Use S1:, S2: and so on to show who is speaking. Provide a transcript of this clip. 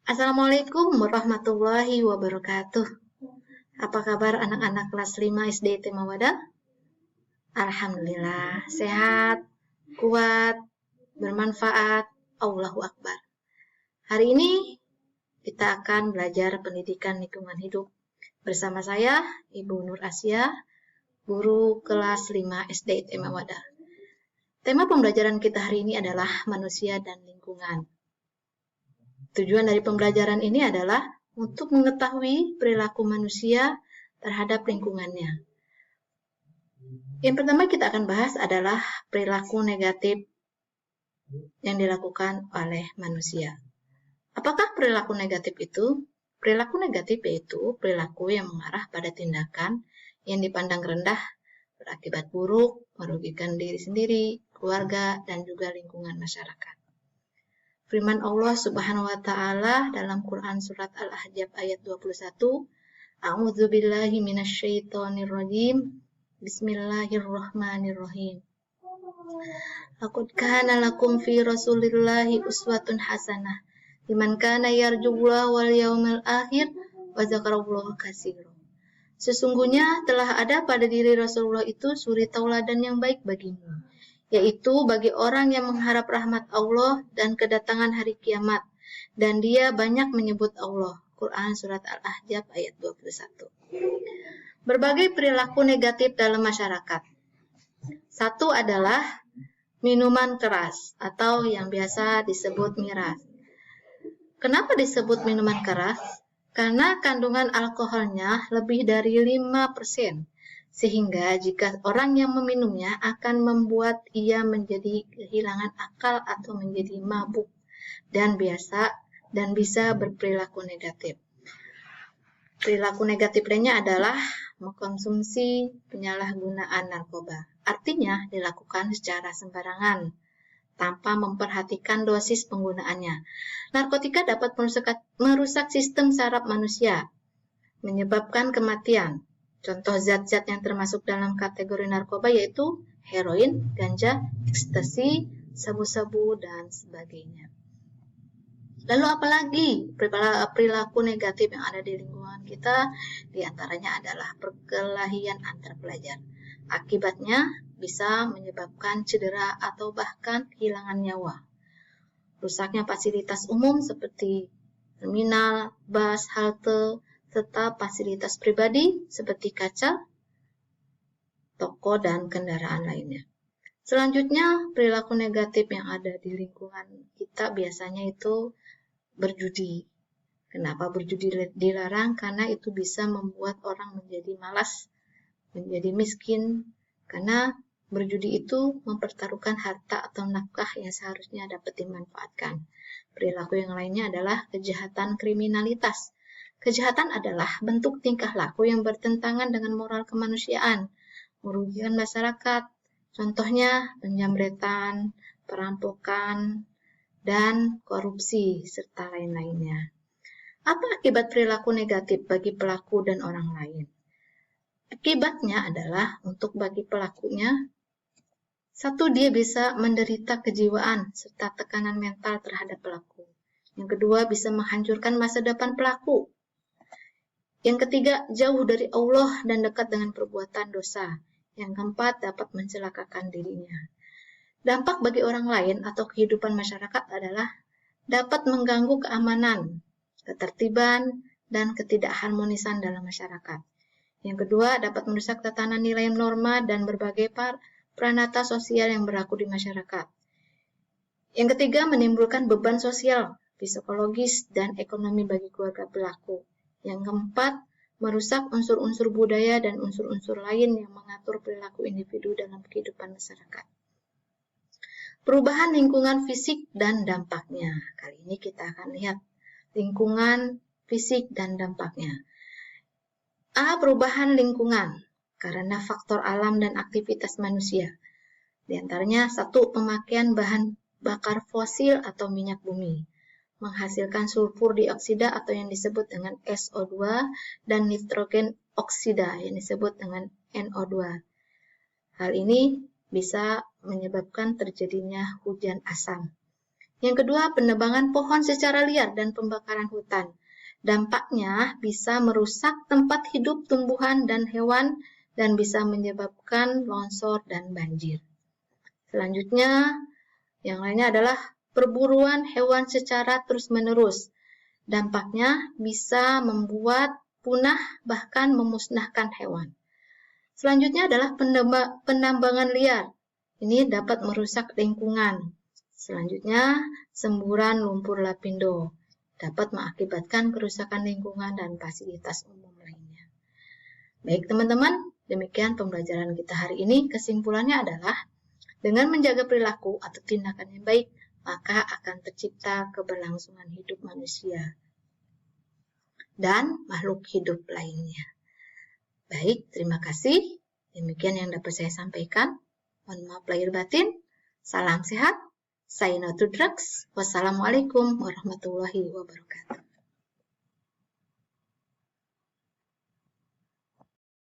S1: Assalamualaikum warahmatullahi wabarakatuh. Apa kabar anak-anak kelas 5 SD Timawada? Alhamdulillah, sehat, kuat, bermanfaat, Allahu Akbar. Hari ini kita akan belajar pendidikan lingkungan hidup. Bersama saya, Ibu Nur Asia, guru kelas 5 SD Timawada. Tema pembelajaran kita hari ini adalah manusia dan lingkungan. Tujuan dari pembelajaran ini adalah untuk mengetahui perilaku manusia terhadap lingkungannya. Yang pertama kita akan bahas adalah perilaku negatif yang dilakukan oleh manusia. Apakah perilaku negatif itu? Perilaku negatif yaitu perilaku yang mengarah pada tindakan yang dipandang rendah, berakibat buruk, merugikan diri sendiri, keluarga, dan juga lingkungan masyarakat. Firman Allah Subhanahu wa taala dalam Quran surat Al-Ahzab ayat 21, A'udzu billahi minasyaitonir rajim. Bismillahirrahmanirrahim. Laqad kana lakum fi Rasulillahi uswatun hasanah liman kana yarjullaha wal yawmal akhir wa dzakarallaha katsiran. Sesungguhnya telah ada pada diri Rasulullah itu suri tauladan yang baik bagimu, yaitu bagi orang yang mengharap rahmat Allah dan kedatangan hari kiamat, dan dia banyak menyebut Allah. Quran Surat Al-Ahzab ayat 21. Berbagai perilaku negatif dalam masyarakat. Satu adalah minuman keras atau yang biasa disebut miras. Kenapa disebut minuman keras? Karena kandungan alkoholnya lebih dari 5%. Sehingga jika orang yang meminumnya akan membuat ia menjadi kehilangan akal atau menjadi mabuk dan bisa berperilaku negatif. Perilaku negatif lainnya adalah mengkonsumsi penyalahgunaan narkoba. Artinya dilakukan secara sembarangan tanpa memperhatikan dosis penggunaannya. Narkotika dapat merusak sistem saraf manusia, menyebabkan kematian. Contoh zat-zat yang termasuk dalam kategori narkoba yaitu heroin, ganja, ekstasi, sabu-sabu, dan sebagainya. Lalu apalagi perilaku negatif yang ada di lingkungan kita? Di antaranya adalah perkelahian antar pelajar. Akibatnya bisa menyebabkan cedera atau bahkan kehilangan nyawa. Rusaknya fasilitas umum seperti terminal, bus, halte, serta fasilitas pribadi seperti kaca, toko, dan kendaraan lainnya. Selanjutnya, perilaku negatif yang ada di lingkungan kita biasanya itu berjudi. Kenapa berjudi dilarang? Karena itu bisa membuat orang menjadi malas, menjadi miskin, karena berjudi itu mempertaruhkan harta atau nafkah yang seharusnya dapat dimanfaatkan. Perilaku yang lainnya adalah kejahatan kriminalitas. Kejahatan adalah bentuk tingkah laku yang bertentangan dengan moral kemanusiaan, merugikan masyarakat. Contohnya penjamretan, perampokan, dan korupsi, serta lain-lainnya. Apa akibat perilaku negatif bagi pelaku dan orang lain? Akibatnya adalah untuk bagi pelakunya, satu, dia bisa menderita kejiwaan serta tekanan mental terhadap pelaku. Yang kedua, bisa menghancurkan masa depan pelaku. Yang ketiga, jauh dari Allah dan dekat dengan perbuatan dosa. Yang keempat, dapat mencelakakan dirinya. Dampak bagi orang lain atau kehidupan masyarakat adalah dapat mengganggu keamanan, ketertiban, dan ketidakharmonisan dalam masyarakat. Yang kedua, dapat merusak tatanan nilai norma dan berbagai pranata sosial yang berlaku di masyarakat. Yang ketiga, menimbulkan beban sosial, psikologis, dan ekonomi bagi keluarga pelaku. Yang keempat, merusak unsur-unsur budaya dan unsur-unsur lain yang mengatur perilaku individu dalam kehidupan masyarakat. Perubahan lingkungan fisik dan dampaknya. Kali ini kita akan lihat lingkungan fisik dan dampaknya. A. Perubahan lingkungan karena faktor alam dan aktivitas manusia. Di antaranya, satu, pemakaian bahan bakar fosil atau minyak bumi, menghasilkan sulfur dioksida atau yang disebut dengan SO2 dan nitrogen oksida yang disebut dengan NO2. Hal ini bisa menyebabkan terjadinya hujan asam. Yang kedua, penebangan pohon secara liar dan pembakaran hutan. Dampaknya bisa merusak tempat hidup tumbuhan dan hewan dan bisa menyebabkan longsor dan banjir. Selanjutnya, yang lainnya adalah perburuan hewan secara terus-menerus. Dampaknya bisa membuat punah bahkan memusnahkan hewan. Selanjutnya adalah penambangan liar. Ini dapat merusak lingkungan. Selanjutnya, semburan lumpur lapindo dapat mengakibatkan kerusakan lingkungan dan fasilitas umum lainnya. Baik teman-teman, demikian pembelajaran kita hari ini. Kesimpulannya adalah, dengan menjaga perilaku atau tindakan yang baik, maka akan tercipta keberlangsungan hidup manusia dan makhluk hidup lainnya. Baik, terima kasih. Demikian yang dapat saya sampaikan. Mohon maaf lahir batin. Salam sehat. Say no to drugs. Wassalamualaikum warahmatullahi wabarakatuh.